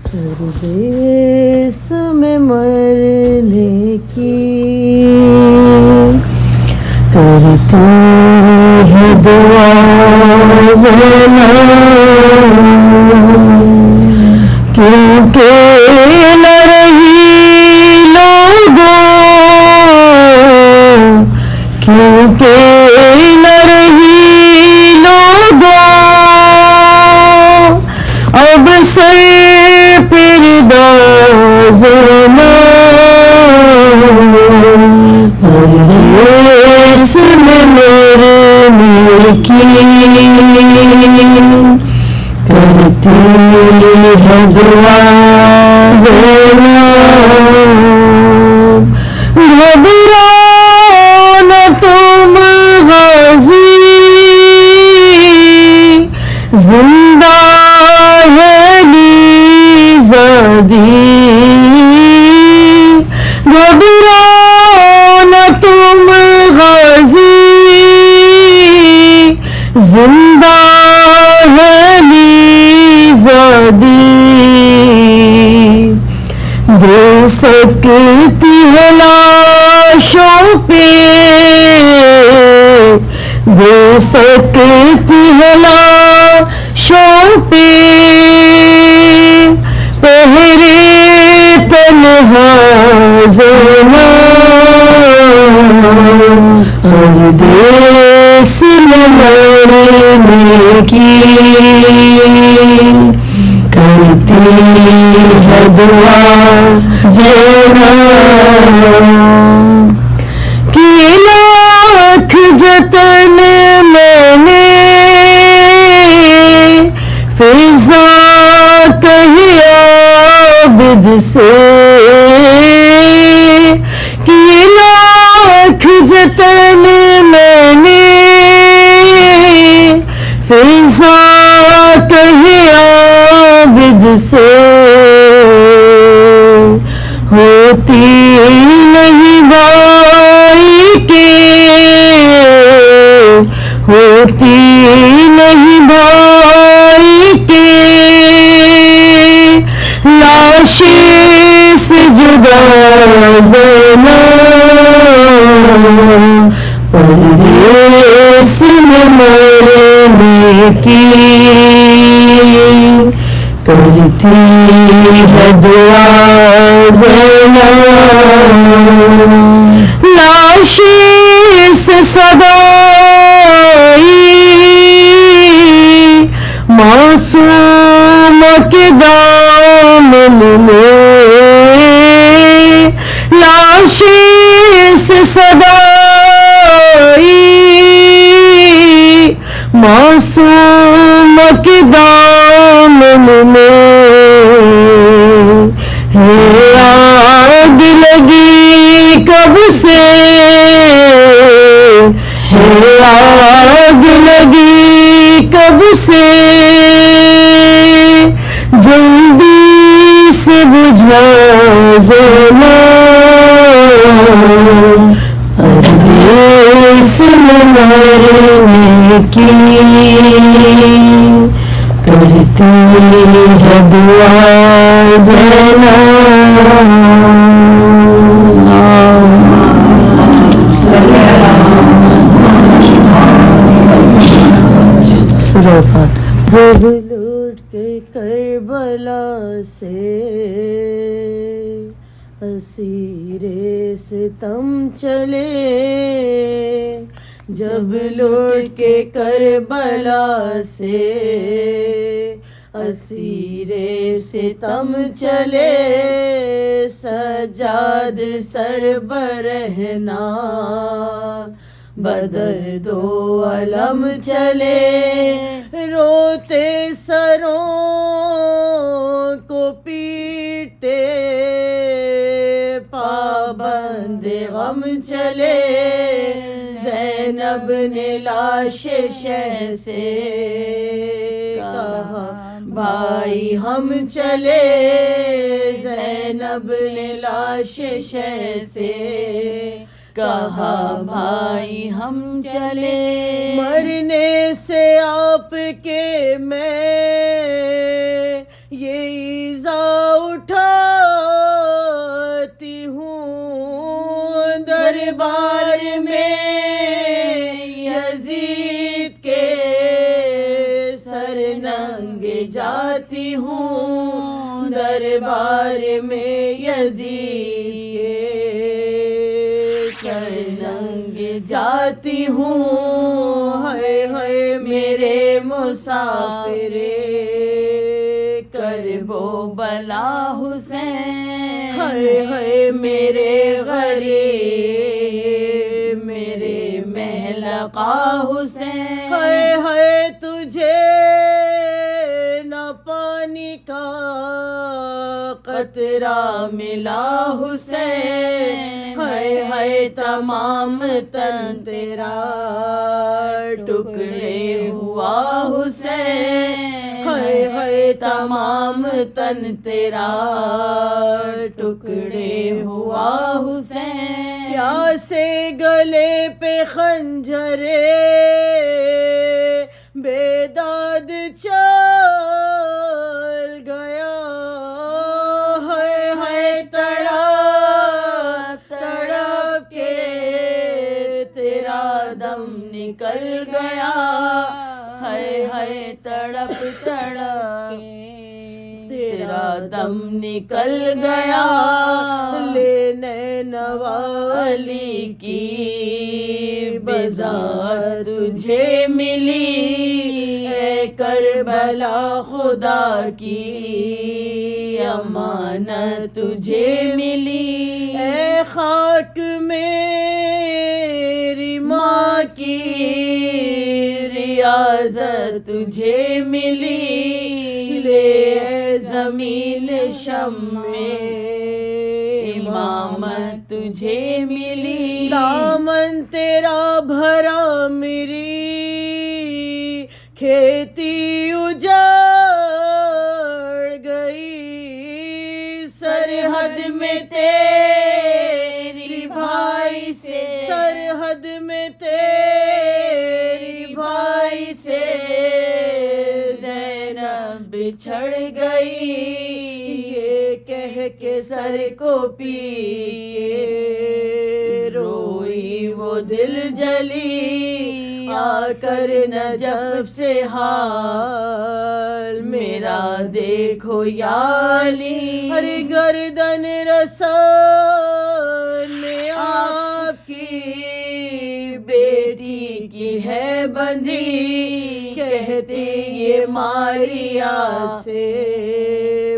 پردیس میں مرنے کی کرتی ہے دعا زینب، کیونکہ نہ رہی لوگوں، کیونکہ نہ رہی لوگوں، اب سر پرداز پردیس میں مرنے کی کرتی ہے دعا زینب، گھبراؤ نہ تم غازی، زندہ ہے زادی، گھبراؤ نہ تم غازی، زندہ ہے زادی، دے سکتی ہے لاشوں پہ، دے سکتی ہے لاشوں پہ پہرے تنہا زینب، پردیس میں مرنے کی کرتی ہے دعا زینب، کی لاکھ جتن میں نے فضا کہی عابد سے، کی لاکھ جتن میں نے فضا کہی عابد سے، ہوتی نہیں بھائی کے، ہوتی نہیں بھائی کے، لاشیں سے جدا زینب، پردیس میں مرنے کی کرتی ہے دعا زینب، لاشیں سے صدائی معصوم کے دامن میں، لاشیں سے صدائی معصوم کے دامن میں، ہے آگ لگی کب سے، ہے آگ لگی کب سے، جلدی سے بجھا زینب، پردیس میں مرنے کی کرتی ہے دعا زینب۔ سورہ فاتحہ۔ جب لوٹ کے کربلا سے اسیر ستم چلے، جب لوٹ کے کربلا سے اسیر ستم چلے، سجاد سر برہنا بدر دو علم چلے، روتے سروں کو پیٹے پابند غم چلے، زینب نے لاش شہ سے کہا بھائی ہم چلے، زینب نے لاش شہ سے کہا بھائی ہم چلے، مرنے سے آپ کے میں یہ ایذا اٹھاتی ہوں دربار میں یزید کے سر ننگے جاتی ہوں دربار میں یزید کے سر ننگے جاتی ہوں ہائے ہائے میرے مسافر کرب و بلا حسین ہائے ہائے میرے غریب میرے محلقہ حسین ہائے ہائے تجھے نہ پانی کا قطرہ ملا حسین ہائے ہائے تمام تن تیرا ٹکڑے ہوا حسین ہائے ہائے تمام تن تیرا ٹکڑے ہوا حسین پیاسے گلے پہ خنجرے بیداد چل گیا ہائے ہائے تڑپ تڑپ کے تیرا دم نکل گیا ہائے ہائے تڑپ تڑپ تیرا دم نکل گیا لینے نوالی کی بذات تجھے ملی اے کربلا خدا کی امانت تجھے ملی اے خاک میری ماں کی ریاضت تجھے ملی لے زمین شم میں امامت تجھے ملی دامن تیرا بھرا میری کھیتی اجڑ گئی سرحد میں تیری بھائی سے سرحد میں تیری بھائی سے بچھڑ گئی یہ کہہ کے سر کو پیے روئی وہ دل جلی آ کر نجف سے حال میرا دیکھو یا علی ہر گردن رسول میں آپ کی بیٹی کی ہے بندھی کہتے یہ ماریا سے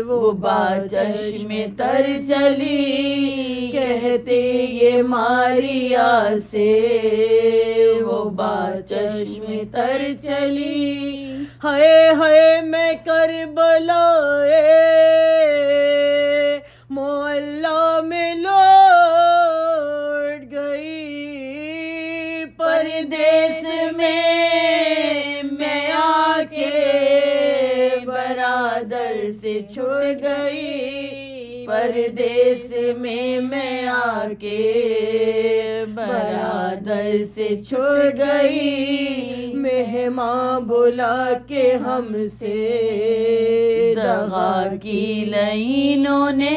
وہ با چشم تر چلی کہتے یہ ماریا سے وہ با چشم تر چلی ہائے ہائے میں کربلا معلا میں لوٹ گئی پردیس میں برادر سے چھوڑ گئی پردیس میں آ کے برادر سے چھوڑ گئی مہماں بلا کے ہم سے دغا کی لائنوں نے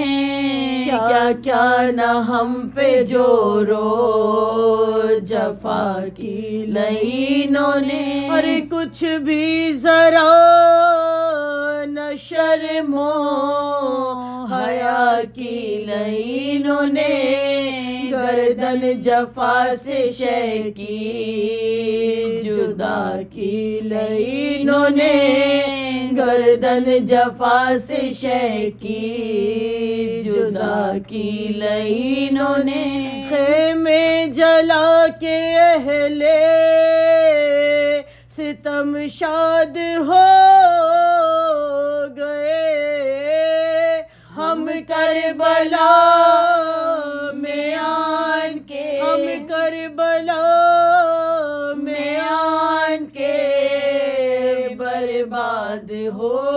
کیا کیا نہ ہم پہ جورو جفا کی لائنوں نے ارے کچھ بھی ذرا نہ شرم و حیا کی لائنوں نے گردن جفا سے شے کی جدا کی لائنوں نے گردن جفا سے شے کی جدا کی لائنوں نے خیمے جلا کے اہل ستم شاد ہو گئے ہم کربلا میں آن کے ہم کربلا میں آن کے برباد ہو